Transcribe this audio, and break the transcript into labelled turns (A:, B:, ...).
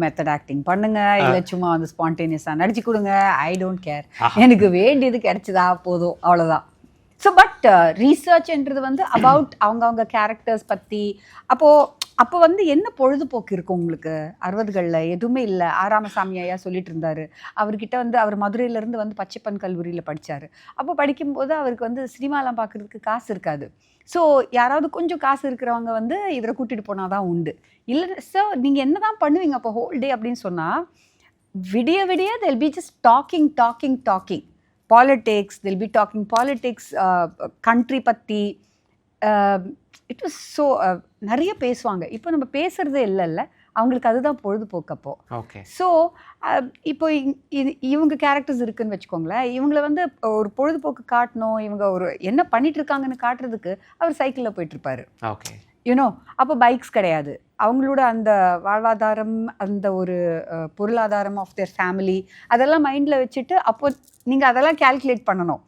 A: Method acting பண்ணுங்க, இல்லை சும்மா வந்து ஸ்பான்டேனியஸாக நடிச்சு கொடுங்க, ஐ டோன்ட் கேர். எனக்கு வேண்டியது கிடைச்சதா போதும், அவ்வளோதான். ஸோ பட் ரீசர்ச்ன்றது வந்து அபவுட் அவங்க கேரக்டர்ஸ் பற்றி. அப்போ வந்து என்ன பொழுதுபோக்கு இருக்கும் உங்களுக்கு 60களில்? எதுவுமே இல்லை. ராமசாமி ஐயா சொல்லிட்டு இருந்தார், அவர்கிட்ட வந்து அவர் மதுரையிலேருந்து வந்து பச்சைப்பன் கல்லூரியில் படித்தார். அப்போ படிக்கும்போது அவருக்கு வந்து சினிமாலாம் பார்க்குறதுக்கு காசு இருக்காது. ஸோ யாராவது கொஞ்சம் காசு இருக்கிறவங்க வந்து இவரை கூட்டிகிட்டு போனால் தான் உண்டு. இல்லை ஸோ நீங்கள் என்ன தான் பண்ணுவீங்க அப்போ ஹோல் டே அப்படின்னு சொன்னால், விடிய விடிய they'll be just talking politics, they'll be talking politics, country பற்றி. இட் வாஸ் ஸோ நிறைய பேசுவாங்க. இப்போ நம்ம பேசுகிறதே இல்லைல்ல, அவங்களுக்கு அதுதான் பொழுதுபோக்கு அப்போ.
B: ஓகே.
A: ஸோ இப்போ இவங்க கேரக்டர்ஸ் இருக்குன்னு வச்சுக்கோங்களேன், இவங்கள வந்து ஒரு பொழுதுபோக்கு காட்டணும், இவங்க ஒரு என்ன பண்ணிட்டு இருக்காங்கன்னு காட்டுறதுக்கு அவர் சைக்கிளில் போயிட்டுருப்பாரு.
B: ஓகே.
A: யூனோ அப்போ பைக்ஸ் கிடையாது. அவங்களோட அந்த வாழ்வாதாரம், அந்த ஒரு பொருளாதாரம் ஆஃப் தேர் ஃபேமிலி, அதெல்லாம் மைண்டில் வச்சுட்டு அப்போ நீங்கள் அதெல்லாம் கேல்குலேட் பண்ணணும்.